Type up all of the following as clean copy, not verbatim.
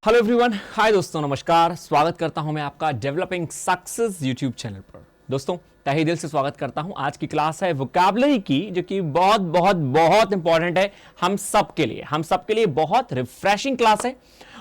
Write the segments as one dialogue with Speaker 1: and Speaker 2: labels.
Speaker 1: Hello everyone, हाय दोस्तों, नमस्कार। स्वागत करता हूं मैं आपका डेवलपिंग सक्सेस यूट्यूब चैनल पर। दोस्तों, तहे दिल से स्वागत करता हूं। आज की क्लास है वोकैबुलरी की, जो कि बहुत बहुत बहुत इंपॉर्टेंट है हम सबके लिए बहुत रिफ्रेशिंग क्लास है।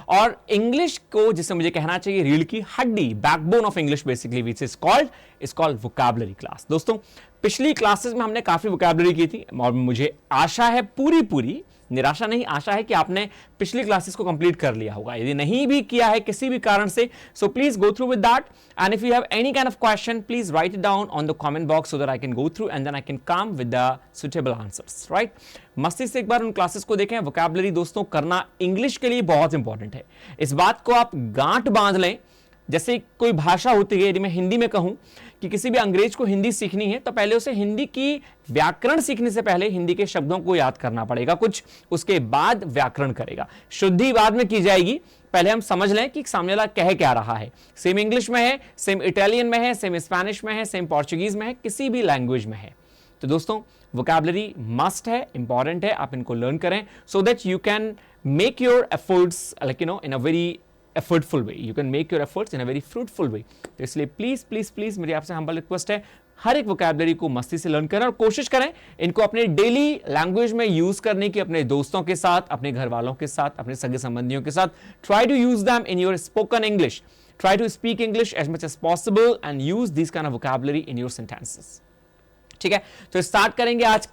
Speaker 1: और इंग्लिश को, जिसे मुझे कहना चाहिए रीढ़ की हड्डी, backbone of English basically, which is called vocabulary class. दोस्तों, पिछली क्लासेस में हमने काफी वोकैबुलरी की थी और मुझे आशा है, पूरी निराशा नहीं, आशा है कि आपने पिछली क्लासेस को कंप्लीट कर लिया होगा। यदि नहीं भी किया है किसी भी कारण से, so please go through with that, and if you have any kind of question, please write it down on the comment box so that I can go through and then I can come with the suitable answers, right. मस्ती से एक बार उन classes को देखें। Vocabulary दोस्तों करना English के लिए बहुत इंपॉर्टेंट है। इस बात को आप गांठ बांध लें। जैसे कोई भाषा होती है, यदि मैं हिंदी में कहूं कि किसी भी अंग्रेज को हिंदी सीखनी है, तो पहले उसे हिंदी की व्याकरण सीखने से पहले हिंदी के शब्दों को याद करना पड़ेगा कुछ, उसके बाद व्याकरण करेगा। शुद्धि बाद में की जाएगी, पहले हम समझ लें कि सामने वाला कह क्या रहा है। सेम इंग्लिश में है, सेम इटालियन में है, सेम स्पेनिश में है, सेम पोर्चुगीज में है, किसी भी लैंग्वेज में है। तो दोस्तों, वोकैबुलरी मस्ट है, इंपॉर्टेंट है, आप इनको लर्न करें so that you can make your efforts in a very effortful way. You can make your efforts in a very fruitful way. तो इसलिए प्लीज मेरी आपसे हम्बल रिक्वेस्ट है, हर एक वोकैबुलरी को मस्ती से लर्न करें और कोशिश करें इनको अपने डेली लैंग्वेज में यूज करने की, अपने दोस्तों के साथ, अपने घर वालों के साथ, अपने सगे संबंधियों के साथ। Try to use them in your spoken English. Try to speak English as much as possible and use this kind of vocabulary in your sentences. ठीक है, तो स्टार्ट करेंगे आज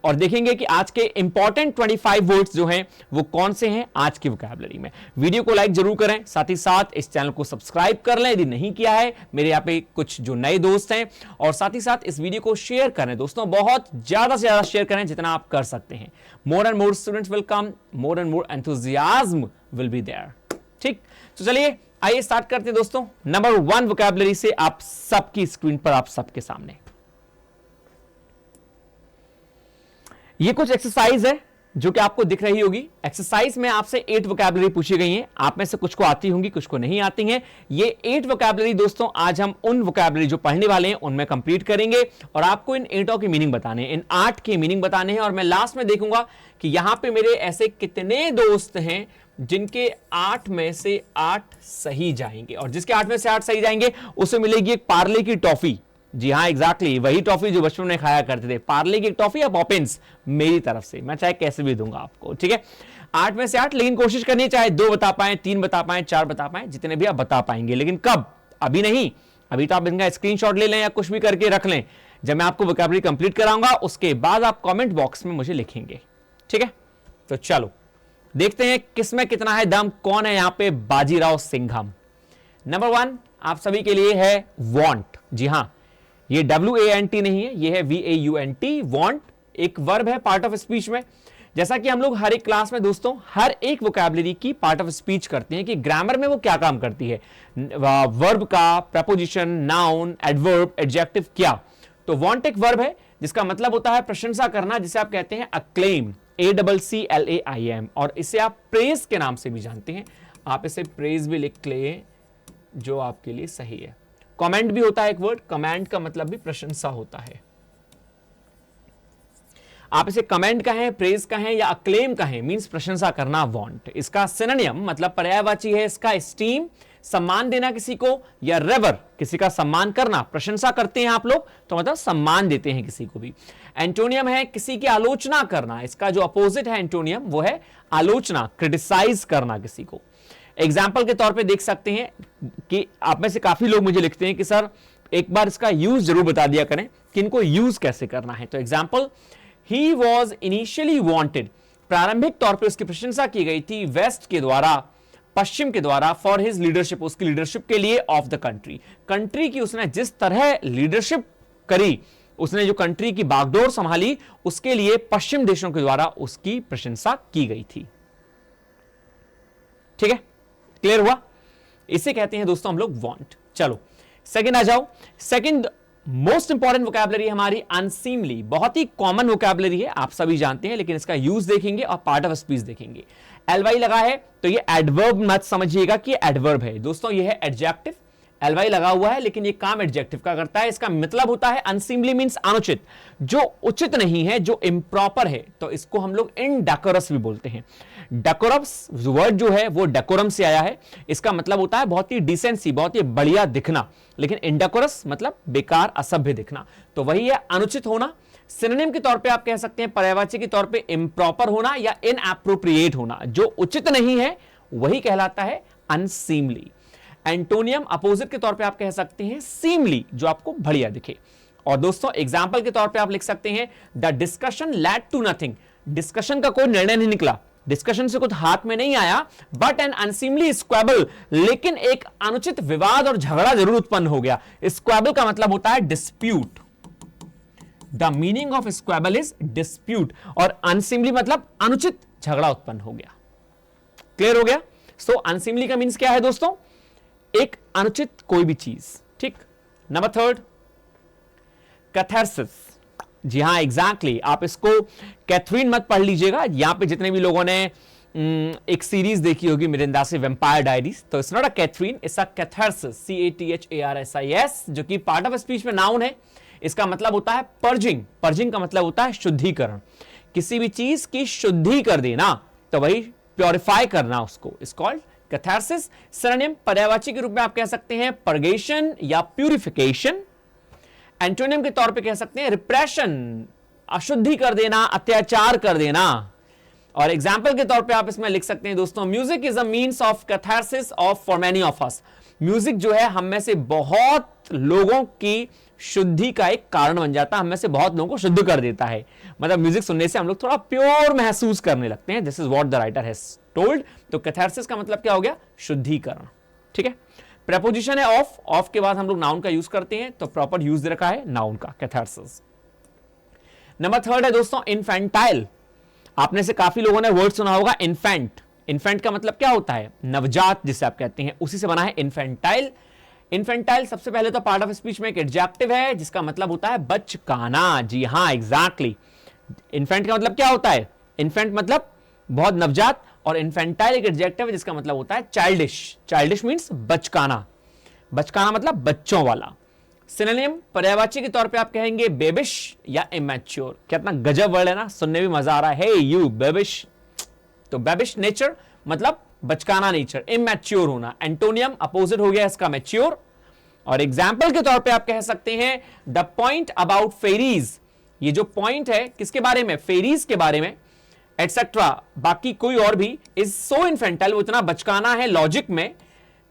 Speaker 1: और देखेंगे कि आज के इंपॉर्टेंट 25 वर्ड्स जो हैं वो कौन से हैं आज की वोकैबुलरी में। वीडियो को लाइक जरूर करें, साथ ही साथ इस चैनल को सब्सक्राइब कर लें यदि नहीं किया है। मेरे यहाँ पे कुछ जो नए दोस्त हैं, और साथ ही साथ इस वीडियो को शेयर करें दोस्तों, बहुत ज्यादा से ज्यादा शेयर करें जितना आप कर सकते हैं। More and more students will come, more and more enthusiasm will be there. ठीक, तो चलिए आइए स्टार्ट करते हैं दोस्तों। नंबर 1 वोकैबुलरी से आप सबकी स्क्रीन पर, आप सबके सामने ये कुछ एक्सरसाइज है जो कि आपको दिख रही होगी। एक्सरसाइज में आपसे 8 वोकैबुलरी पूछी गई हैं। आप में से कुछ को आती होंगी, कुछ को नहीं आती हैं। ये 8 वोकैबुलरी दोस्तों आज हम उन वोकैबुलरी जो पढ़ने वाले हैं उनमें कंप्लीट करेंगे और आपको इन 8 की मीनिंग बताने हैं, इन 8 के मीनिंग बताने हैं। और मैं लास्ट में देखूंगा कि यहां पे मेरे ऐसे कितने दोस्त हैं जिनके 8 में से 8 सही जाएंगे, और जिसके 8 में से 8 सही जाएंगे उसे मिलेगी एक पार्ले की टॉफी। जी हाँ, एग्जैक्टली वही टॉफी जो बचपन में खाया करते थे, पार्ले की एक टॉफी या पॉपिंस, मेरी तरफ से। मैं चाहे कैसे भी दूंगा आपको, ठीक है। 8 में से 8, लेकिन कोशिश करनी चाहे 2 बता पाए, 3 बता पाए, 4 बता पाए, जितने भी आप बता पाएंगे। लेकिन कब? अभी नहीं। अभी तो आप इनका स्क्रीनशॉट ले लें या कुछ भी करके रख लें। जब मैं आपको वोकैबुलरी कंप्लीट कराऊंगा उसके बाद आप कॉमेंट बॉक्स में मुझे लिखेंगे, ठीक है। तो चलो देखते हैं किसमें कितना है दम, कौन है यहां पे बाजीराव सिंघम। नंबर 1 आप सभी के लिए है वांट। जी हां, ये WANT नहीं है, ये है VAUNT। वांट एक वर्ब है पार्ट ऑफ स्पीच में। जैसा कि हम लोग हर एक क्लास में दोस्तों हर एक वोकैबुलरी की पार्ट ऑफ स्पीच करते हैं कि ग्रामर में वो क्या काम करती है, वर्ब का, प्रपोजिशन, नाउन, एडवर्ब, एडजेक्टिव, क्या। तो वांट एक वर्ब है जिसका मतलब होता है प्रशंसा करना, जिसे आप कहते हैं अक्लेम, ACCLAIM, और इसे आप प्रेज के नाम से भी जानते हैं। आप इसे प्रेज भी लिख ले जो आपके लिए सही है। कमेंट भी होता है एक वर्ड, कमेंट का मतलब भी प्रशंसा होता है। आप इसे कमेंट कहें, प्रेज कहें या अक्लेम कहें, मींस प्रशंसा करना, वांट। इसका सिनोनिम मतलब पर्यायवाची है इसका एस्टीम, सम्मान देना किसी को, या रेवर, किसी का सम्मान करना। प्रशंसा करते हैं आप लोग तो मतलब सम्मान देते हैं किसी को भी। एंटोनियम है किसी की आलोचना करना, इसका जो अपोजिट है एंटोनियम वो है आलोचना, क्रिटिसाइज करना किसी को। एग्जाम्पल के तौर पे देख सकते हैं कि आप में से काफी लोग मुझे लिखते हैं कि सर एक बार इसका यूज जरूर बता दिया करें कि इनको यूज कैसे करना है। तो example, he was initially wanted, प्रारंभिक तौर पे उसकी प्रशंसा की गई थी वेस्ट के द्वारा, पश्चिम के द्वारा, फॉर हिज लीडरशिप, उसकी लीडरशिप के लिए, ऑफ द कंट्री, कंट्री की उसने जिस तरह लीडरशिप करी, उसने जो कंट्री की बागडोर संभाली, उसके लिए पश्चिम देशों के द्वारा उसकी प्रशंसा की गई थी। ठीक है, क्लियर हुआ? इसे कहते हैं दोस्तों हम लोग वांट। चलो सेकंड आ जाओ। सेकंड मोस्ट इंपॉर्टेंट वोकैबुलरी हमारी अनसीमली, बहुत ही कॉमन वोकैबुलरी है, आप सभी जानते हैं, लेकिन इसका यूज देखेंगे और पार्ट ऑफ स्पीच देखेंगे। LY लगा है तो ये एडवर्ब मत समझिएगा कि एडवर्ब है दोस्तों, ये है एडजेक्टिव। ly लगा हुआ है, लेकिन ये काम एडजेक्टिव का करता है। इसका मतलब होता है अनसीमली मींस अनुचित, जो उचित नहीं है, जो इम्प्रॉपर है, तो इसको हम लोग इनडेकोरस भी बोलते हैं। डेकोरस वर्ड जो है वो डेकोरम से आया है। इसका मतलब होता है बहुत ही डिसेंसी, बहुत ही बढ़िया दिखना, लेकिन इनडेकोरस मतलब बेकार, असभ्य दिखना, तो वही है अनुचित होना। सिनोनिम के तौर पे आप कह सकते हैं, पर्यायवाची के तौर पे इम्प्रॉपर होना या इनएप्रोप्रिएट होना, जो उचित नहीं है वही कहलाता है अनसीमली। एंटोनियम अपोजिट के तौर पे आप कह सकते हैं सीमली, जो आपको बढ़िया दिखे। और दोस्तों एग्जाम्पल के तौर पे आप लिख सकते हैं the discussion led to nothing, discussion का कोई निर्णय नहीं निकला, डिस्कशन से कुछ हाथ में नहीं आया, बट एन अनसीमली स्क्वेबल, लेकिन एक अनुचित विवाद और झगड़ा जरूर उत्पन्न हो गया। स्क्वेबल का मतलब होता है dispute, the meaning of squabble is dispute, और अनसीमली मतलब अनुचित झगड़ा उत्पन्न हो गया। क्लियर हो गया? सो अनसीमली का मीन्स क्या है दोस्तों? एक अनुचित कोई भी चीज, ठीक। Number third, catharsis. जी हाँ, एग्जैक्टली, आप इसको कैथरीन मत पढ़ लीजिएगा। यहां पे जितने भी लोगों ने एक सीरीज देखी होगी मिरिंदा से, वेम्पायर डायरीज, तो it's not a Katherine, it's a catharsis, CATHARSIS, जो कि पार्ट ऑफ स्पीच में नाउन है। इसका मतलब होता है पर्जिंग, पर्जिंग का मतलब होता है शुद्धिकरण, किसी भी चीज की शुद्धि कर देना, तो वही प्योरीफाई करना, उसको इज कॉल्ड कैथारसिस। सिनोनिम पर्यायवाची के रूप में आप कह सकते हैं पर्गेशन या प्यूरिफिकेशन। एंटोनियम के तौर पे कह सकते हैं रिप्रेशन, अशुद्धि कर देना, अत्याचार कर देना। और एग्जाम्पल के तौर पे आप इसमें लिख सकते हैं दोस्तों, music is a means of catharsis of for many of us. Music जो है हम में से बहुत लोगों की शुद्धि का एक कारण बन जाता है, हम में से बहुत लोगों को शुद्ध कर देता है। मतलब म्यूजिक सुनने से हम लोग थोड़ा प्योर महसूस करने लगते हैं। This is what the writer has told. तो कैथारसिस का मतलब क्या हो गया? शुद्धिकरण, ठीक है। प्रेपोजिशन है ऑफ, ऑफ के बाद हम लोग नाउन का यूज करते हैं, तो प्रॉपर यूज रखा है नाउन का, कैथारसिस। नंबर थर्ड है दोस्तों इन्फेंटाइल। आपने से काफी लोगों ने वर्ड सुना होगा इन्फेंट। इन्फेंट का मतलब क्या होता है? नवजात, जिसे आप कहते हैं, उसी से बना है इन्फेंटाइल। इन्फेंटाइल सबसे पहले तो पार्ट ऑफ स्पीच में एक एडजेक्टिव है जिसका मतलब होता है बचकाना। जी हाँ, एग्जैक्टली। इन्फेंट का मतलब क्या होता है? इन्फेंट मतलब बहुत नवजात, और इन्फेंटाइल एक एडजेक्टिव है जिसका मतलब होता है चाइल्डिश। चाइल्डिश मींस बचकाना, बचकाना मतलब बच्चों वाला। सिनोनिम पर्यायवाची के तौर पे आप कहेंगे बेबिश या इमैच्योर। कितना गजब वर्ड है ना, सुनने में मजा आ रहा है। हे यू बेबिश, तो बेबिश नेचर मतलब बचकाना नेचर, इमैच्योर होना। एंटोनियम अपोजिट हो गया इसका मैच्योर। और एग्जाम्पल के तौर पे आप कह सकते हैं द पॉइंट अबाउट फेरीज। ये जो पॉइंट है किसके बारे में? फेरीज के बारे में, एटसेट्रा, बाकी कोई और भी, इज सो इन्फेंटाइल, वो इतना बचकाना है लॉजिक में,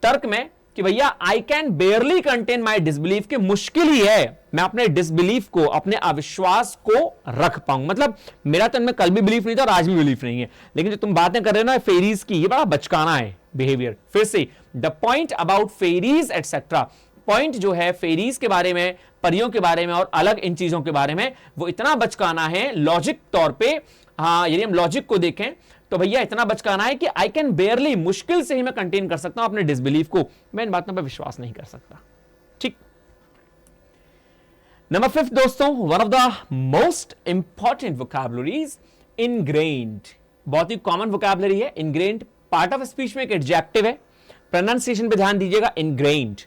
Speaker 1: तर्क में, कि भैया I can बेयरली contain my disbelief, के मुश्किल ही है मैं अपने डिसबिलीफ को, अपने अविश्वास को रख पाऊं। मतलब मेरा तो इनमें कल भी बिलीफ नहीं था और आज भी बिलीफ नहीं है, लेकिन जो तुम बातें कर रहे हो ना फेरीज की, ये बड़ा बचकाना है बिहेवियर। फिर से the point about fairies etcetera, point जो है फेरीज के बारे में, परियों के बारे में और अलग इन चीजों के बारे में, वो इतना बचकाना है लॉजिक तौर पे। हाँ, यदि हम लॉजिक को देखें तो भैया इतना बचकाना है कि आई कैन बेयरली, मुश्किल से ही मैं कंटेन कर सकता हूं अपने डिसबिलीफ को, मैं इन बातों पर विश्वास नहीं कर सकता, ठीक। नंबर फिफ्थ दोस्तों, one of the most important vocabularies, ingrained. बहुत ही कॉमन वोकैबुलरी है इनग्रेन्ड, पार्ट ऑफ स्पीच में एक एडजेक्टिव है। प्रोनाउंसिएशन पे ध्यान दीजिएगा। इनग्रेन्ड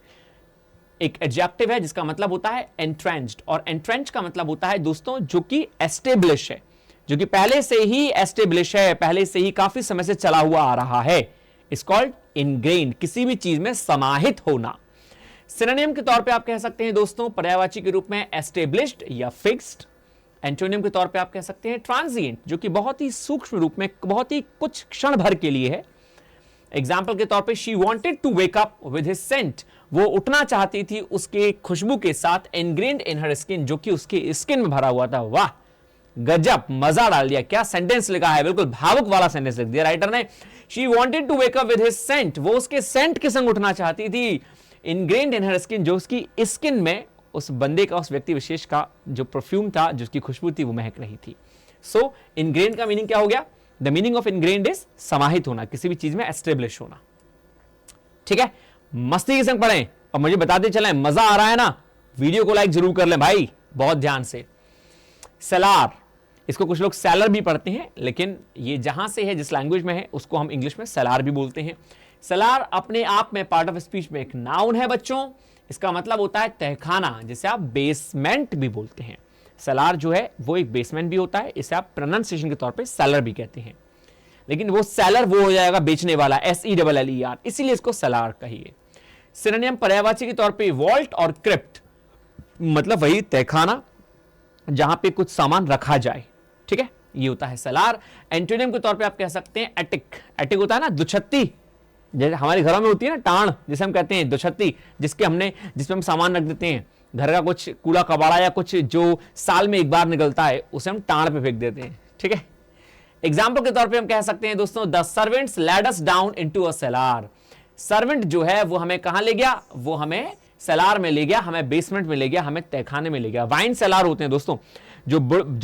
Speaker 1: एक एडजेक्टिव है जिसका मतलब होता है एंट्रेंच्ड, और एंट्रेंच का मतलब होता है दोस्तों जो कि एस्टेब्लिश है, जो कि पहले से ही एस्टेब्लिश है, पहले से ही काफी समय से चला हुआ आ रहा है। इट्स कॉल्ड इनग्रेन्ड, किसी भी चीज में समाहित होना। सिनोनिम के तौर पे आप कह सकते हैं दोस्तों पर्यायवाची के रूप में एस्टेब्लिश्ड या फिक्स्ड। एंटोनियम के तौर पे आप कह सकते हैं ट्रांजिएंट, जो कि बहुत ही सूक्ष्म रूप में, बहुत ही कुछ क्षण भर के लिए है। एग्जाम्पल के तौर पे she wanted to wake up with his scent, वो उठना चाहती थी उसके खुशबू के साथ, इनग्रेन्ड इन हर स्किन, जो कि उसके स्किन में भरा हुआ था। वाह, गजब, मजा डाल दिया। क्या सेंटेंस लिखा है, बिल्कुल भावुक वाला सेंटेंस लिख दिया राइटर ने। She wanted to wake up with his scent, वो उसके सेंट के संग उठना चाहती थी। इनग्रेन्ड इन हर स्किन, जो उसकी स्किन में, उस बंदे का, उस व्यक्ति विशेष का जो परफ्यूम था, जिसकी खुशबू थी, वो महक रही थी। सो इनग्रेन्ड का मीनिंग क्या हो गया? The meaning of ingrained is समाहित होना, किसी भी चीज में एस्टेब्लिश होना, ठीक है। मस्ती के संग पढ़ें और मुझे बताते चलें, मजा आ रहा है ना? वीडियो को लाइक जरूर कर लें भाई, बहुत ध्यान से। सेलार, इसको कुछ लोग सेलर भी पढ़ते हैं, लेकिन ये जहां से है, जिस लैंग्वेज में है, उसको हम इंग्लिश में सेलार भी बोलते हैं। सलार अपने आप में पार्ट ऑफ स्पीच में एक नाउन है बच्चों। इसका मतलब होता है तहखाना, जिसे आप बेसमेंट भी बोलते हैं। सलार जो है वो एक बेसमेंट भी होता है, इसे आप प्रोनाउंसिएशन के तौर पे सेलर भी कहते हैं, लेकिन वो सेलर वो हो जाएगा बेचने वाला, SELLER, इसीलिए इसको सलार कहिए। सिनोनिम पर्यायवाची के तौर पे वॉल्ट और क्रिप्ट, मतलब वही तहखाना जहां पे कुछ सामान रखा जाए, ठीक है, ये होता है सलार। एंटोनियम के तौर पे आप कह सकते हैं एटिक। एटिक होता है ना दुछत्ती, जैसे हमारे घरों में होती है ना टाण, जिसे हम कहते हैं दुछत्ती, जिसमें हम सामान रख देते हैं, घर का कुछ कूड़ा कबाड़ा या कुछ जो साल में एक बार निकलता है उसे हम टाण पे फेंक देते हैं, ठीक है। एग्जाम्पल के तौर पे हम कह सकते हैं दोस्तों, the servants led us down into a cellar. Servant जो है वो हमें कहां ले गया, वो हमें सेलार में ले गया, हमें बेसमेंट में ले गया, हमें तहखाने में ले गया। वाइन सेलार होते हैं दोस्तों, जो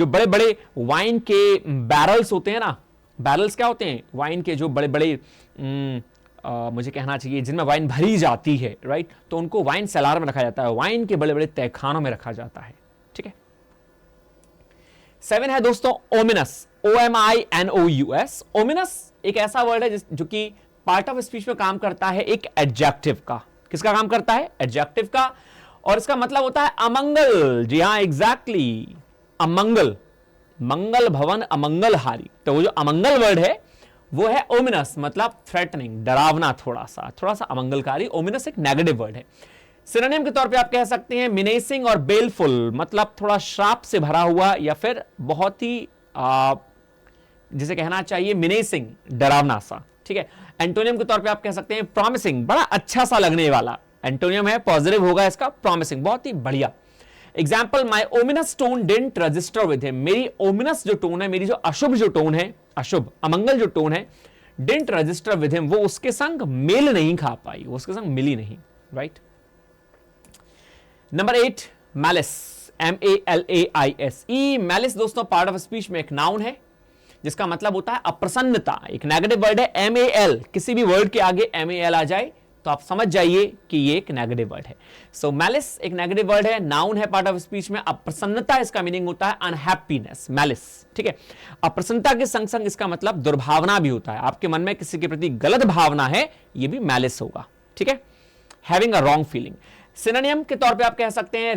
Speaker 1: बड़े बड़े वाइन के बैरल्स होते हैं ना। बैरल्स क्या होते हैं? वाइन के जो बड़े बड़े मुझे कहना चाहिए जिनमें वाइन भरी जाती है, राइट, तो उनको वाइन सेलार में रखा जाता है, वाइन के बड़े बड़े तहखानों में रखा जाता है, ठीक है। 7 है दोस्तों ओमिनस, OMINOUS। ओमिनस एक ऐसा वर्ड है जो कि पार्ट ऑफ स्पीच में काम करता है एक एडजेक्टिव का। किसका काम करता है? एडजेक्टिव का। और इसका मतलब होता है अमंगल। जी हां, एग्जैक्टली, अमंगल, मंगल भवन अमंगलहारी। तो वो जो अमंगल वर्ड है वो है ओमिनस, मतलब थ्रेटनिंग, डरावना, थोड़ा सा अमंगलकारी। ओमिनस एक नेगेटिव वर्ड है। सिनोनिम के तौर पे आप कह सकते हैं मिनेसिंग और बेलफुल, मतलब थोड़ा श्राप से भरा हुआ, या फिर बहुत ही जिसे कहना चाहिए मिनेसिंग, डरावना सा, ठीक है। एंटोनियम के तौर पे आप कह सकते हैं प्रॉमिसिंग, बड़ा अच्छा सा लगने वाला। एंटोनियम है, पॉजिटिव होगा इसका, प्रॉमिसिंग, बहुत ही बढ़िया। Example, my ominous tone didn't register with him. मेरी ओमिनस जो टोन है, मेरी जो अशुभ जो टोन है, अशुभ अमंगल जो टोन है, डिडंट रजिस्टर विद हिम, वो उसके संग मेल नहीं खा पाई, वो उसके संग मिली नहीं, right. Number 8 malice, MALAISE। Malice दोस्तों पार्ट ऑफ स्पीच में एक नाउन है जिसका मतलब होता है अप्रसन्नता। एक नेगेटिव वर्ड है। MAL, किसी भी वर्ड के आगे MAL आ जाए तो आप समझ जाइए कि ये एक नेगेटिव वर्ड है। सो मैलिस एक नेगेटिव वर्ड है, नाउन है पार्ट ऑफ स्पीच में। अप्रसन्नता इसका मीनिंग होता है अनहैप्पीनेस, मैलिस, ठीक है। अप्रसन्नता के संग संग इसका मतलब दुर्भावना भी होता है। आपके मन में किसी के प्रति गलत भावना है, ये भी मैलिस होगा, ठीक है। Having a wrong feeling. Synonym के तौर पे आप कह सकते हैं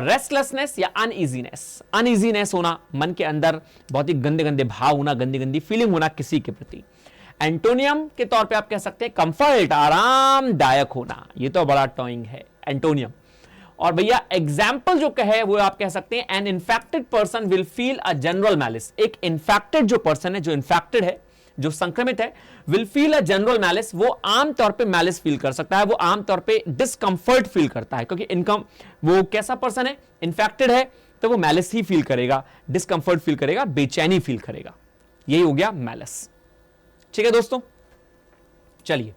Speaker 1: रेस्टलेसनेस या अनइजीनेस। अनइजीनेस होना, मन के अंदर बहुत ही गंदे गंदे भाव होना, गंदी गंदी फीलिंग होना किसी के प्रति। एंटोनियम के तौर पे आप कह सकते हैं कंफर्ट, आरामदायक होना। ये तो बड़ा टॉइंग है एंटोनियम। और भैया एग्जाम्पल जो कहे वो आप कह सकते हैं an infected person will feel a general malice. एक इन्फेक्टेड जो पर्सन है, जो इन्फेक्टेड है, जो संक्रमित है, will feel a general malice, वो आमतौर पे मैलिस फील कर सकता है, वो आमतौर पे डिस्कंफर्ट फील करता है, क्योंकि इनकम वो कैसा पर्सन है, इन्फेक्टेड है, तो वो मैलिस ही फील करेगा, डिस्कंफर्ट फील करेगा, बेचैनी फील करेगा। यही हो गया मैलिस, ठीक है दोस्तों। चलिए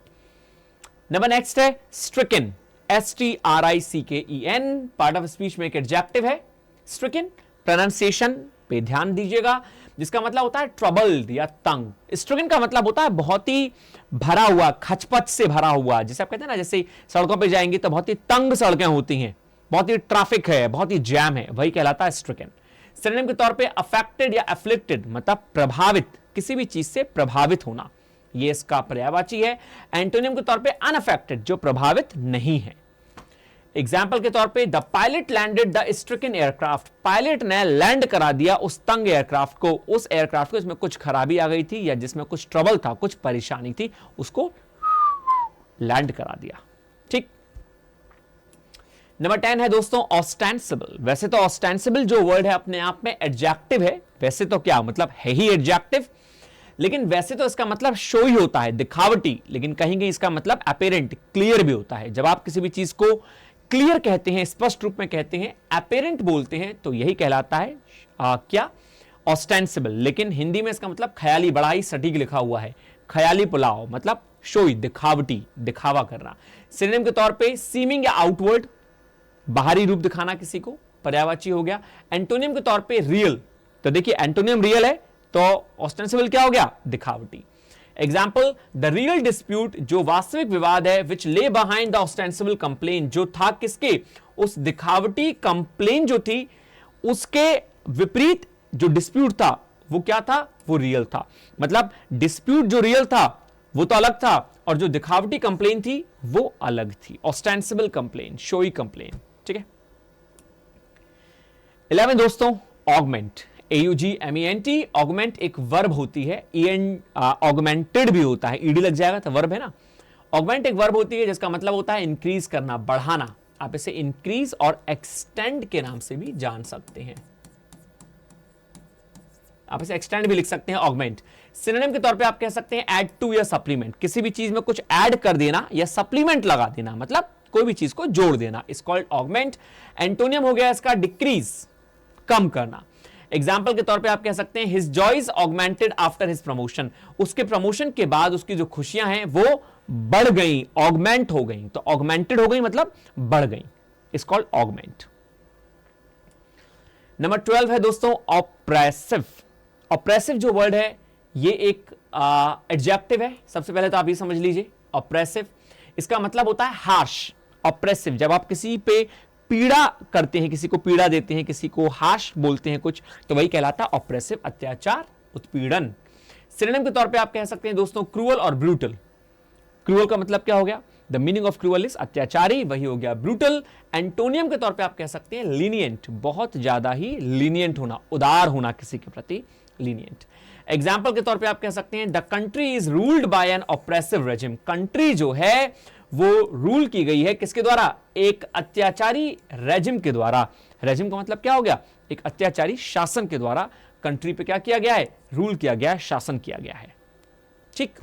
Speaker 1: नंबर नेक्स्ट है stricken, STRICKEN। Part of speech में एक एडजेक्टिव है स्ट्रिकन। प्रोनाउंसिएशन पे ध्यान दीजिएगा, जिसका मतलब होता है ट्रबल्ड या तंग। स्ट्रिकन का मतलब होता है बहुत ही भरा हुआ, खचपच से भरा हुआ। जैसे आप कहते हैं ना, जैसे सड़कों पे जाएंगे तो बहुत ही तंग सड़कें होती हैं, बहुत ही ट्रैफिक है, बहुत ही जैम है, वही कहलाता है स्ट्रिकन। सिनोनिम के तौर पे अफेक्टेड या एफ्लिक्टेड, मतलब प्रभावित, किसी भी चीज से प्रभावित होना, ये इसका पर्यायवाची है। एंटोनियम के तौर पे अनअफेक्टेड, जो प्रभावित नहीं है। एग्जाम्पल के तौर पे the pilot landed the stricken aircraft. Pilot ने लैंड करा दिया उस तंग एयरक्राफ्ट को, उस एयरक्राफ्ट को जिसमें कुछ खराबी आ गई थी या जिसमें कुछ ट्रबल था, कुछ परेशानी थी, उसको लैंड करा दिया, ठीक। नंबर 10 है दोस्तों ऑस्टेंसिबल। वैसे तो ऑस्टेंसिबल जो वर्ड है अपने आप में एडजेक्टिव है, वैसे तो क्या मतलब है ही एडजेक्टिव, लेकिन वैसे तो इसका मतलब शो ही होता है, दिखावटी, लेकिन कहीं कहीं इसका मतलब अपेरेंट, क्लियर भी होता है। जब आप किसी भी चीज को क्लियर कहते हैं, स्पष्ट रूप में कहते हैं, अपेरेंट बोलते हैं, तो यही कहलाता है क्या, ऑस्टेंसिबल। लेकिन हिंदी में इसका मतलब ख्याली, बड़ा ही सटीक लिखा हुआ है, ख्याली पुलाव, मतलब शोई, दिखावटी, दिखावा करना। सिनोनिम के तौर पे सीमिंग या आउटवर्ड, बाहरी रूप दिखाना किसी को, पर्यायवाची हो गया। एंटोनियम के तौर पे रियल, तो देखिए एंटोनियम रियल है तो ऑस्टेंसिबल क्या हो गया, दिखावटी। एग्जाम्पल द रियल डिस्प्यूट, जो वास्तविक विवाद है, विच ले बिहाइंड द ऑस्टेंसिबल कंप्लेन, जो था किसके, उस दिखावटी कंप्लेन जो थी उसके विपरीत जो डिस्प्यूट था वो क्या था, वो रियल था। मतलब डिस्प्यूट जो रियल था वो तो अलग था, और जो दिखावटी कंप्लेन थी वो अलग थी, ऑस्टेंसिबल कंप्लेन, शोई कंप्लेन। ठीक है। 11 दोस्तों, ऑगमेंट, AUGMENT। ऑगमेंट एक वर्ब होती है, ऑगमेंटेड भी होता है, ईडी लग जाएगा तो वर्ब है ना। ऑगमेंट एक वर्ब होती है जिसका मतलब होता है इंक्रीज करना, बढ़ाना। आप इसे इंक्रीज और एक्सटेंड के नाम से भी जान सकते हैं, आप इसे एक्सटेंड भी लिख सकते हैं ऑगमेंट। सिनोनिम के तौर पे आप कह सकते हैं ऐड टू या सप्लीमेंट, किसी भी चीज में कुछ ऐड कर देना या सप्लीमेंट लगा देना, मतलब कोई भी चीज को जोड़ देना, इज कॉल्ड ऑगमेंट। एंटोनियम हो गया इसका डिक्रीज, कम करना। एग्जाम्पल के तौर पे आप कह सकते हैं his joys augmented after his promotion, उसके प्रमोशन के बाद उसकी जो खुशियां हैं वो बढ़ गई, ऑगमेंट हो गई। तो ऑगमेंटेड हो गई मतलब बढ़ गई, इज कॉल्ड ऑगमेंट। नंबर 12 है दोस्तों ऑप्रेसिव। ऑप्रेसिव जो वर्ड है ये एक एडजेक्टिव है। सबसे पहले तो आप ये समझ लीजिए, ऑप्रेसिव इसका मतलब होता है हार्श। ऑप्रेसिव जब आप किसी पे पीड़ा करते हैं, किसी को पीड़ा देते हैं, किसी को हार्श बोलते हैं कुछ, तो वही कहलाता है ऑप्रेसिव, अत्याचार, उत्पीड़न। सिनोनिम के तौर पे आप कह सकते हैं दोस्तों क्रूअल और ब्रूटल। क्रूअल का मतलब क्या हो गया, the meaning of cruel is अत्याचारी, वही हो गया ब्रूटल। एंटोनियम के तौर पे आप कह सकते हैं लीनियंट, बहुत ज्यादा ही लीनियंट होना, उदार होना किसी के प्रति, लीनियंट। एग्जाम्पल के तौर पे आप कह सकते हैं the country is ruled by an oppressive regime, country जो है वो रूल की गई है किसके द्वारा, एक अत्याचारी रेजिम के द्वारा। रेजिम का मतलब क्या हो गया, एक अत्याचारी शासन के द्वारा कंट्री पे क्या किया गया है, रूल किया गया है, शासन किया गया है। ठीक।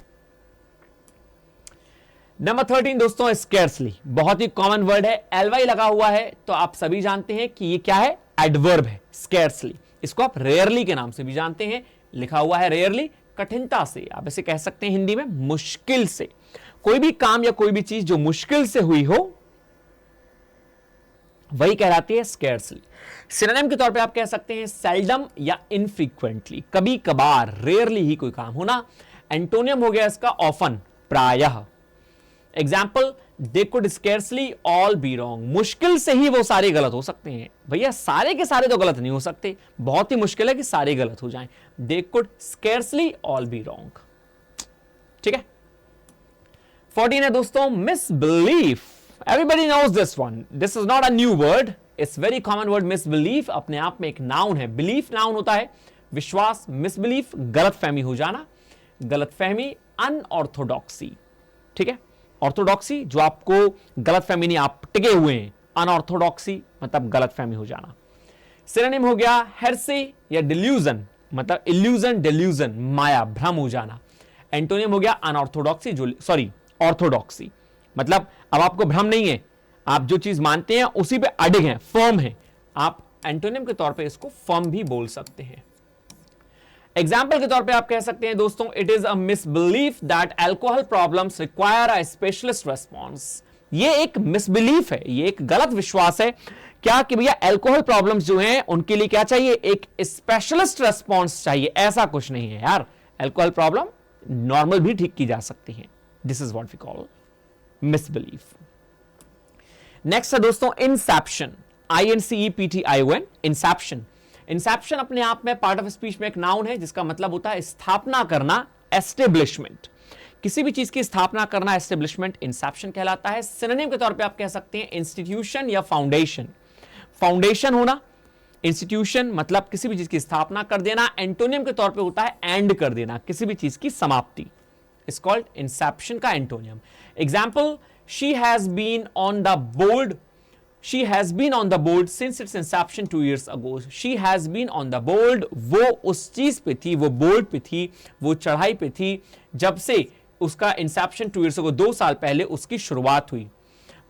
Speaker 1: नंबर 13 दोस्तों स्केर्सली, बहुत ही कॉमन वर्ड है, एलवाई लगा हुआ है तो आप सभी जानते हैं कि ये क्या है, एडवर्ब है। स्केर्सली इसको आप रेयरली के नाम से भी जानते हैं, लिखा हुआ है रेयरली, कठिनता से, आप इसे कह सकते हैं हिंदी में मुश्किल से। कोई भी काम या कोई भी चीज जो मुश्किल से हुई हो वही कहलाती है स्केर्सली। सिनोनिम के तौर पे आप कह सकते हैं सेल्डम या इनफ्रीक्वेंटली, कभी कभार, रेयरली ही कोई काम होना। एंटोनियम हो गया इसका ऑफन, प्रायः। Example they could scarcely all be wrong, मुश्किल से ही वो सारे गलत हो सकते हैं। भैया सारे के सारे तो गलत नहीं हो सकते, बहुत ही मुश्किल है कि सारे गलत हो जाएं। They could scarcely all be wrong. ठीक है। 14 है दोस्तों misbelief. Everybody knows this one, this is not a new word, it's very common word. Misbelief अपने आप में एक नाउन है, बिलीफ नाउन होता है, विश्वास, मिसबिलीफ गलतफहमी हो जाना, गलतफहमी, अनऑर्थोडॉक्सी। ठीक है। ऑर्थोडॉक्सी जो आपको गलतफहमी नहीं, आप टिके हुए हैं, अनऑर्थोडॉक्सी मतलब गलतफहमी हो जाना। सिनोनिम हो गया हेरेसी या डिल्यूजन, मतलब इल्यूजन, डिल्यूजन, माया, भ्रम हो जाना। एंटोनियम हो गया अनऑर्थोडॉक्सी, जो ऑर्थोडॉक्सी मतलब अब आपको भ्रम नहीं है, आप जो चीज मानते हैं उसी पे अडिग हैं, फर्म हैं। आप एंटोनियम के तौर पे इसको फर्म भी बोल सकते हैं। एग्जाम्पल के तौर पे आप कह सकते हैं दोस्तों it is a misbelief that alcohol problems require a specialist response. ये एक मिसबिलीफ है, ये एक गलत विश्वास है क्या कि भैया अल्कोहल प्रॉब्लम्स जो हैं उनके लिए क्या चाहिए, एक स्पेशलिस्ट रेस्पॉन्स चाहिए। ऐसा कुछ नहीं है यार, अल्कोहल प्रॉब्लम नॉर्मल भी ठीक की जा सकती है। This is what we call misbelief. Next है दोस्तों इंसेप्शन, INCEPTION, इंसेप्शन। इंसेप्शन अपने आप में पार्ट ऑफ स्पीच में एक नाउन है जिसका मतलब होता है स्थापना करना, एस्टेब्लिशमेंट। किसी भी चीज की स्थापना करना, एस्टेब्लिशमेंट, इंसेप्शन कहलाता है। सिनोनिम के तौर पे आप कह सकते हैं इंस्टीट्यूशन या फाउंडेशन। फाउंडेशन होना, इंस्टीट्यूशन मतलब किसी भी चीज की स्थापना कर देना। एंटोनियम के तौर पे होता है एंड कर देना, किसी भी चीज की समाप्ति, इज कॉल्ड इंसेप्शन का antonym. Example she has been on the board, She has been on the board since its inception 2 years ago. She has been on the board, वो उस चीज पे थी, वो बोर्ड पे थी, वो चढ़ाई पे थी जब से उसका इंसेप्शन 2 years ago, 2 साल पहले उसकी शुरुआत हुई।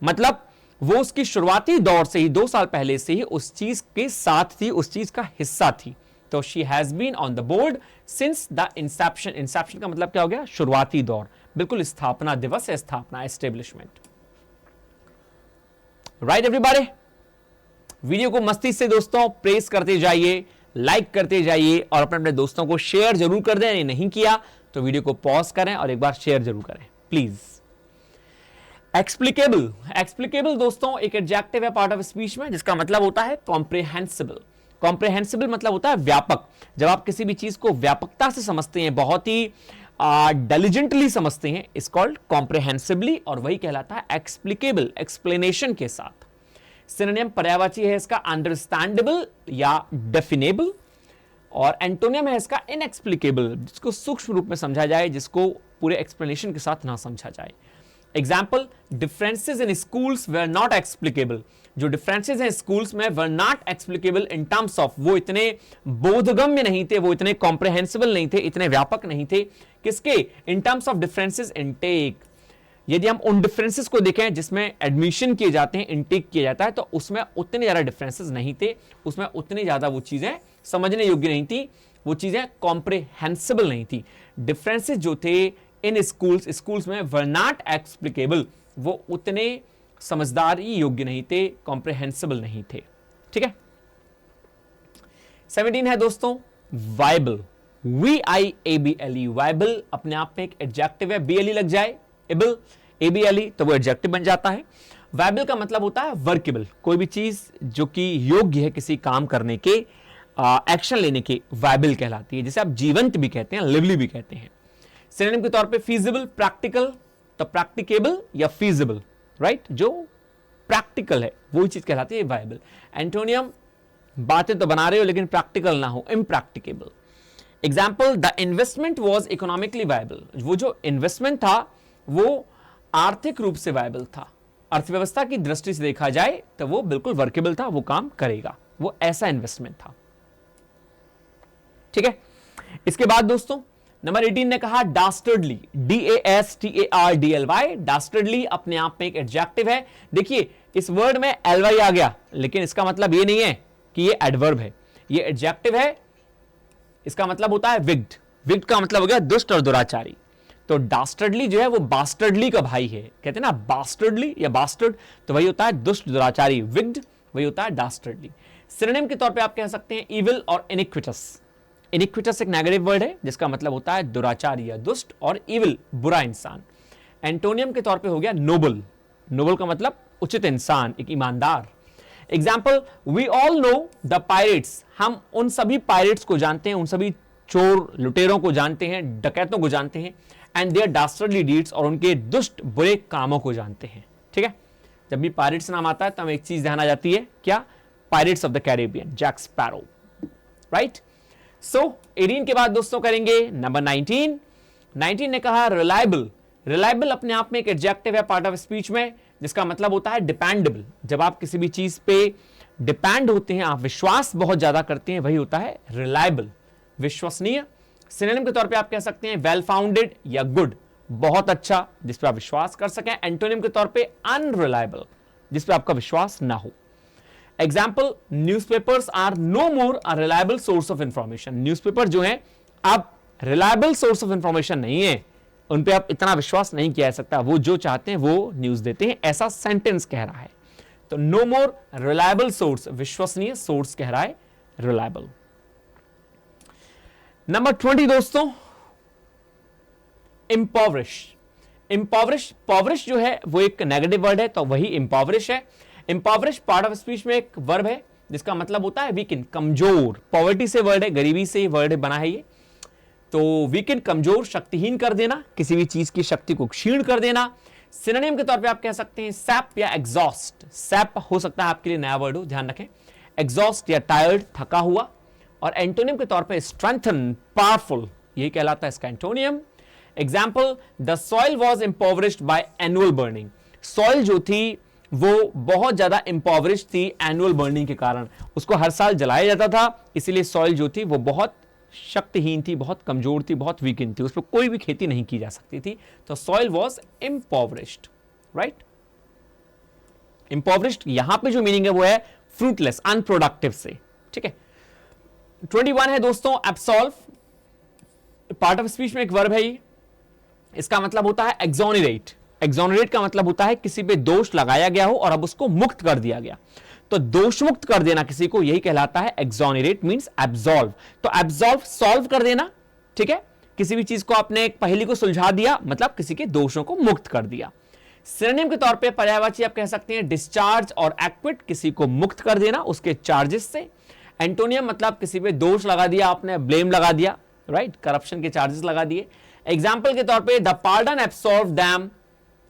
Speaker 1: मतलब वो उसकी शुरुआती दौर से ही 2 साल पहले से ही उस चीज के साथ थी, उस चीज का हिस्सा थी। तो she has been on the board since the inception. Inception का मतलब क्या हो गया, शुरुआती दौर, बिल्कुल स्थापना दिवस है, स्थापना, एस्टेब्लिशमेंट। राइट एवरीबॉडी, वीडियो को मस्ती से दोस्तों प्रेस करते जाइए, लाइक करते जाइए और अपने अपने दोस्तों को शेयर जरूर कर दें। नहीं किया तो वीडियो को पॉज करें और एक बार शेयर जरूर करें प्लीज। एक्सप्लिकेबल, एक्सप्लिकेबल दोस्तों एक एडजेक्टिव है पार्ट ऑफ स्पीच में जिसका मतलब होता है कॉम्प्रिहेंसिबल। कॉम्प्रिहेंसिबल मतलब होता है व्यापक। जब आप किसी भी चीज को व्यापकता से समझते हैं, बहुत ही डिलिजेंटली समझते हैं इज कॉल्ड कॉम्प्रिहेंसिबली, और वही कहलाता है एक्सप्लिकेबल, एक्सप्लेनेशन के साथ। सिनोनिम पर्यायवाची है इसका अंडरस्टैंडेबल या डेफिनेबल, और एंटोनियम है इसका इनएक्सप्लिकेबल, जिसको सूक्ष्म रूप में समझा जाए, जिसको पूरे एक्सप्लेनेशन के साथ ना समझा जाए। Example, differences in schools were not explicable. जो डिफरेंसेस हैं स्कूल्स में were not explicable in terms of, वो इतने बोधगम्य नहीं थे, वो इतने कॉम्प्रिहेंसिबल नहीं थे, इतने व्यापक नहीं थे। किसके? इन टर्म्स ऑफ डिफरेंसेस इनटेक। यदि हम उन डिफरेंसेस को देखें जिसमें एडमिशन किए जाते हैं, इनटेक किया जाता है, तो उसमें उतने ज्यादा डिफरेंसेस नहीं थे, उसमें उतनी ज्यादा वो चीजें समझने योग्य नहीं थी, वो चीजें कॉम्प्रिहेंसिबल नहीं थी। डिफरेंसेस जो थे इन स्कूल्स में वर नॉट एक्सप्लिकेबल, वो उतने समझदारी योग्य नहीं थे, कॉम्प्रिहेंसिबल नहीं थे। ठीक है। 17 है दोस्तों वायबल, VIABLE, वायबल अपने आप में एक एडजेक्टिव है, BLE लग जाए एबल, ABLE तो वो एडजेक्टिव बन जाता है। वायबल का मतलब होता है वर्केबल, कोई भी चीज जो कि योग्य है किसी काम करने के, एक्शन लेने के, वायबल कहलाती है। जैसे आप जीवंत भी कहते हैं, लिवली भी कहते हैं। सिनोनिम के तौर पे फीजिबल, प्रैक्टिकल, तो प्रैक्टिकेबल या फीजिबल, राइट, जो प्रैक्टिकल है वही चीज कहलाती है वायबल। एंटोनियम, बातें तो बना रहे हो लेकिन प्रैक्टिकल ना हो, impracticable. Example, the investment was economically viable, वो जो इन्वेस्टमेंट था वो आर्थिक रूप से वायबल था, अर्थव्यवस्था की दृष्टि से देखा जाए तो वो बिल्कुल वर्केबल था, वो काम करेगा, वो ऐसा इन्वेस्टमेंट था। ठीक है। इसके बाद दोस्तों नंबर 18 ने कहा डास्टर्डली, DASTARDLY, डास्टर्डली अपने आप में एक एडजेक्टिव है। देखिए इस वर्ड में ly आ गया, लेकिन इसका मतलब ये नहीं है कि ये एडवर्ब है, ये एडजेक्टिव है। इसका मतलब होता है विग्ड, विग्ड का मतलब हो गया दुष्ट और दुराचारी। तो डास्टर्डली जो है वो बास्टर्डली का भाई है, कहते हैं ना बास्टर्डली या बास्टर्ड, तो वही होता है दुष्ट दुराचारी, विग्ड वही होता है डास्टर्डली। सिनोनिम के तौर पे आप कह सकते हैं इविल और इनिक्विटस। इनिक्विटस एक नेगेटिव वर्ड है जिसका मतलब होता है दुराचारी या दुष्ट, और इविल बुरा इंसान। एंटोनियम के तौर पे हो गया नोबल, नोबल का मतलब उचित इंसान, एक ईमानदार। Example, we all know the pirates, हम उन सभी पायरेट्स को जानते हैं, उन सभी चोर लुटेरों को जानते हैं, डकैतों को जानते हैं, एंड देयर डास्टर्डली डीड्स, और उनके दुष्ट बुरे कामों को जानते हैं। ठीक है। जब भी पायरेट्स नाम आता है तो हमें एक चीज ध्यान आ जाती है, क्या? Pirates of the Caribbean, Jack Sparrow, right. So 18 के बाद दोस्तों करेंगे नंबर 19। 19 ने कहा रिलायबल, रिलायबल अपने आप में एक एडजेक्टिव है पार्ट ऑफ स्पीच में, जिसका मतलब होता है डिपेंडेबल। जब आप किसी भी चीज पे डिपेंड होते हैं, आप विश्वास बहुत ज्यादा करते हैं, वही होता है रिलायबल, विश्वसनीय। सिनोनिम के तौर पे आप कह सकते हैं वेल फाउंडेड या गुड, बहुत अच्छा, जिस पे आप विश्वास कर सकें। एंटोनिम के तौर पे अनरिलायबल, जिस पे आपका विश्वास ना हो। Example, newspapers are no more a reliable source of information, newspaper जो है अब रिलायबल सोर्स ऑफ इंफॉर्मेशन नहीं है, उन पे आप इतना विश्वास नहीं किया जा सकता, वो जो चाहते हैं वो न्यूज देते हैं, ऐसा सेंटेंस कह रहा है। तो नो मोर रिलायबल सोर्स, विश्वसनीय सोर्स कह रहा है रिलायबल। नंबर 20 दोस्तों इम्पॉवरिश, इम्पॉवरिश, पॉवरिश जो है वो एक नेगेटिव वर्ड है, तो वही इम्पॉवरिश है। इम्पॉवरिश पार्ट ऑफ स्पीच में एक वर्ब है जिसका मतलब होता है वीकन, कमजोर, पॉवर्टी से वर्ड है, गरीबी से वर्ड बना है ये। तो वीकन, कमजोर, शक्तिहीन कर देना, किसी भी चीज की शक्ति को क्षीण कर देना। सिनोनिम के तौर पे आप कह सकते हैं सैप या एग्जॉस्ट, सैप हो सकता है आपके लिए नया वर्ड हो, ध्यान रखें। एग्जॉस्ट या टायर्ड, थका हुआ। और एंटोनियम के तौर पे स्ट्रेंथन, पावरफुल, यही कहलाता है इसका antonym. Example, the soil was impoverished by annual burning, soil जो थी वो बहुत ज्यादा इम्पॉवरिश थी एनुअल बर्निंग के कारण, उसको हर साल जलाया जाता था, इसीलिए सॉइल जो थी वो बहुत शक्तिहीन थी, बहुत कमजोर थी, बहुत वीकन थी, उस पर कोई भी खेती नहीं की जा सकती थी। तो सॉइल वॉज इम्पॉवरिश्ड, राइट। इम्पॉवरिश्ड यहां पे जो मीनिंग है वो है फ्रूटलेस, अनप्रोडक्टिव से। ठीक है। 21 है दोस्तों एब्सॉल्व, पार्ट ऑफ स्पीच में एक वर्ब है ये, इसका मतलब होता है एक्सोनरेट। एक्सोनरेट का मतलब होता है किसी पे दोष लगाया गया हो और अब उसको मुक्त कर दिया गया, तो दोष मुक्त कर देना किसी को, यही कहलाता है एक्सोनरेट, मींस एब्सॉल्व। तो एब्सॉल्व, सॉल्व कर देना, ठीक है, किसी भी चीज को आपने एक पहेली को सुलझा दिया, मतलब किसी के दोषों को मुक्त कर दिया। सिनोनिम के तौर पे पर्यायवाची आप कह सकते हैं डिस्चार्ज और एक्विट, किसी को मुक्त कर देना उसके चार्जेस से। एंटोनियम मतलब किसी पे दोष लगा दिया आपने, ब्लेम लगा दिया, राइट, करप्शन के चार्जेस लगा दिए। एग्जाम्पल के तौर पे the pardon absorb them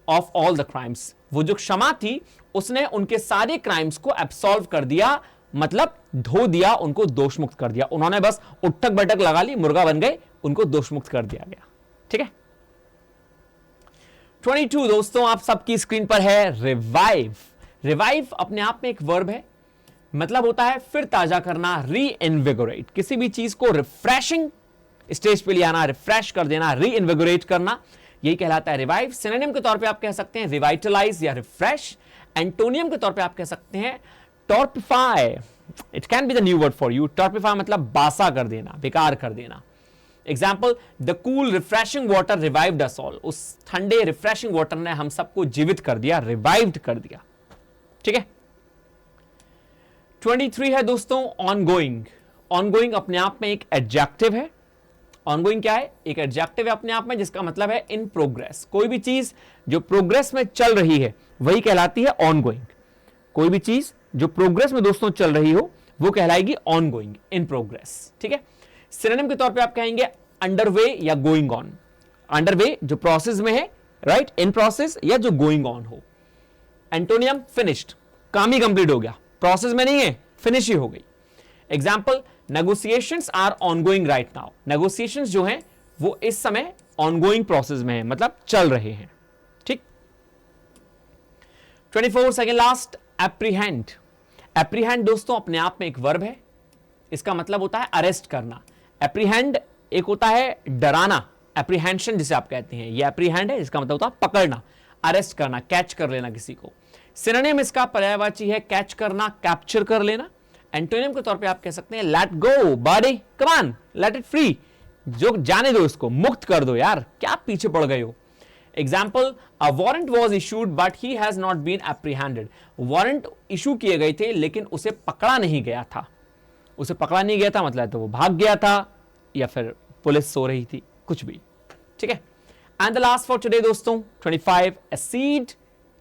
Speaker 1: of all the crimes, वो जो क्षमा थी उसने उनके सारे क्राइम्स को एब्सॉल्व कर दिया, मतलब धो दिया, उनको दोष मुक्त कर दिया। उन्होंने बस उठक बैठक लगा ली, मुर्गा बन गए, उनको दोष मुक्त कर दिया गया। ठीक है। 22 दोस्तों आप सबकी स्क्रीन पर है रिवाइव। रिवाइव अपने आप में एक वर्ब है, मतलब होता है फिर ताजा करना, री इनविगोरेट, किसी भी चीज को रिफ्रेशिंग स्टेज पे ले आना, रिफ्रेश कर देना, री इनविगोरेट करना, यही कहलाता है रिवाइव। सिनोनिम के तौर पे आप कह सकते हैं रिवाइटलाइज या रिफ्रेश। एंटोनियम के तौर पे आप कह सकते हैं torpify, it can be the new word for you. Torpify मतलब बासा कर देना, बेकार कर देना। Example the cool refreshing water revived us all, उस ठंडे रिफ्रेशिंग वाटर ने हम सबको जीवित कर दिया, रिवाइव्ड कर दिया। ठीक है। 23 है दोस्तों ऑनगोइंग। ऑनगोइंग अपने आप में एक एडजेक्टिव है। ऑनगोइंग क्या है? एक एडजेक्टिव है अपने आप में, जिसका मतलब है इन प्रोग्रेस। कोई भी चीज जो प्रोग्रेस में चल रही है वही कहलाती है ऑनगोइंग। कोई भी चीज जो प्रोग्रेस में दोस्तों चल रही हो वो कहलाएगी ऑनगोइंग, इन प्रोग्रेस। ठीक है। सिनोनिम के तौर पे आप कहेंगे अंडरवे या गोइंग ऑन। अंडरवे जो प्रोसेस में है, राइट, इन प्रोसेस, या जो गोइंग ऑन हो। एंटोनियम फिनिश्ड, काम ही कंप्लीट हो गया, प्रोसेस में नहीं है, फिनिश ही हो गई। Example negotiations are ongoing right now. Negotiations जो हैं वो इस समय ऑनगोइंग प्रोसेस में है, मतलब चल रहे हैं। ठीक। 24 सेकेंड लास्ट एप्रीहेंड। एप्रीहेंड दोस्तों अपने आप में एक वर्ब है, इसका मतलब होता है अरेस्ट करना। एप्रीहेंड एक होता है डराना, एप्रीहेंशन जिसे आप कहते हैं, ये एप्रीहेंड है, इसका मतलब होता है पकड़ना, अरेस्ट करना, कैच कर लेना किसी को। सिनोनिम इसका पर्यायवाची है कैच करना, कैप्चर कर लेना। एंटोनिम के तौर पे आप कह सकते हैं let go body, come on, let it free, जो जाने दो इसको, मुक्त कर दो यार, क्या पीछे पड़ गए हो। Example a warrant was issued but he has not been apprehended. Warrant issue किए गए थे लेकिन उसे पकड़ा नहीं गया था। उसे पकड़ा नहीं गया था मतलब तो वो भाग गया था या फिर पुलिस सो रही थी, कुछ भी। ठीक है। And the last for today दोस्तों 25 एसीड,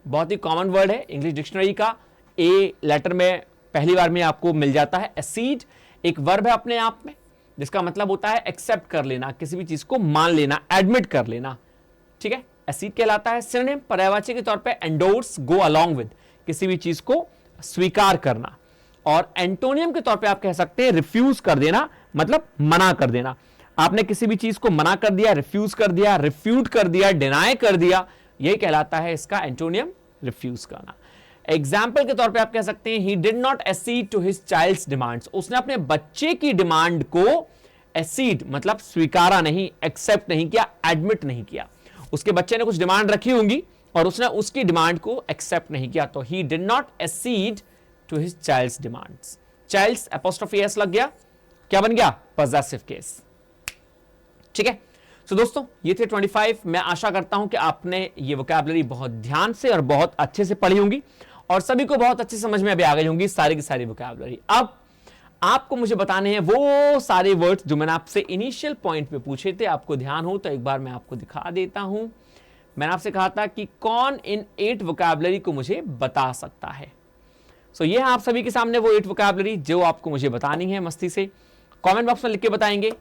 Speaker 1: बहुत ही कॉमन वर्ड है इंग्लिश डिक्शनरी का, ए लेटर में पहली बार में आपको मिल जाता है। एसीड एक वर्ब है अपने आप में, जिसका मतलब होता है एक्सेप्ट कर लेना, किसी भी चीज को मान लेना, एडमिट कर लेना। ठीक है। एसीड कहलाता है। सिनोनिम पर्यायवाची के तौर पे एंडोर्स, गो अलोंग विद, किसी भी चीज को स्वीकार करना। और एंटोनियम के तौर पे आप कह सकते हैं रिफ्यूज कर देना, मतलब मना कर देना। आपने किसी भी चीज को मना कर दिया, रिफ्यूज कर दिया, रिफ्यूट कर दिया, डिनाई कर दिया, यही कहलाता है इसका एंटोनियम, रिफ्यूज करना। एग्जाम्पल के तौर पे आप कह सकते हैं he did not accede to his child's demands, उसने अपने बच्चे की डिमांड को एसीड मतलब स्वीकारा नहीं, एक्सेप्ट नहीं किया, एडमिट नहीं किया। उसके बच्चे ने कुछ डिमांड रखी होंगी और उसने उसकी डिमांड को एक्सेप्ट नहीं किया, तो he did not accede to his child's demands. Child's apostrophe S लग गया, क्या बन गया? Possessive case. ठीक है। सो दोस्तों ये थे 25। मैं आशा करता हूं कि आपने ये वोकैबुलरी बहुत ध्यान से और बहुत अच्छे से पढ़ी होंगी और सभी को बहुत अच्छी समझ में अभी आ गई होंगी सारी की सारी वोकैबुलरी। अब आपको मुझे बताने हैं वो सारे वर्ड्स जो मैंने आपसे इनिशियल पॉइंट पे पूछे थे। आपको ध्यान हो तो एक बार मैं आपको दिखा देता हूं। मैंने आपसे कहा था कि कौन इन 8 वोकैबुलरी को मुझे बता सकता है। सो ये है आप सभी के सामने वो 8 वोकैबुलरी जो आपको मुझे बतानी है मस्ती से। कमेंट बॉक्स में लिख के बताएंगे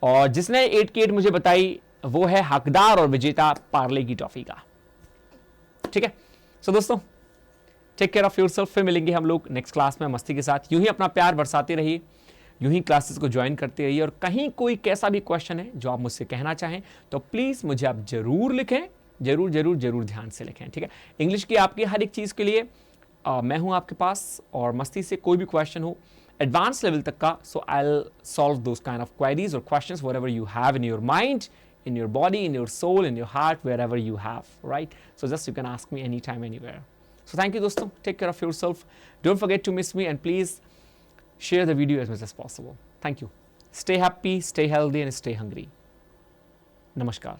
Speaker 1: और जिसने 8 की 8 मुझे बताई वो है हकदार और विजेता पार्ले की टॉफी का। ठीक है। सो दोस्तों टेक केयर ऑफ योरसेल्फ। फिर मिलेंगे हम लोग नेक्स्ट क्लास में मस्ती के साथ। यूं ही अपना प्यार बरसाते रहिए, यूं ही क्लासेस को ज्वाइन करते रहिए और कहीं कोई कैसा भी क्वेश्चन है जो आप मुझसे कहना चाहें तो प्लीज मुझे आप जरूर लिखें, जरूर जरूर जरूर ध्यान से लिखें। ठीक है। इंग्लिश की आपकी हर एक चीज के लिए मैं हूं आपके पास और मस्ती से कोई भी क्वेश्चन हो एडवांस लेवल तक का, so I will solve those kind of queries और questions wherever you have in your mind, in your body, in your soul, in your heart, wherever you have, right? So just you can ask me anytime, anywhere. So thank you दोस्तों, take care of yourself. Don't forget to miss me and please share the video as much as possible. Thank you. Stay happy, stay healthy and stay hungry. Namaskar.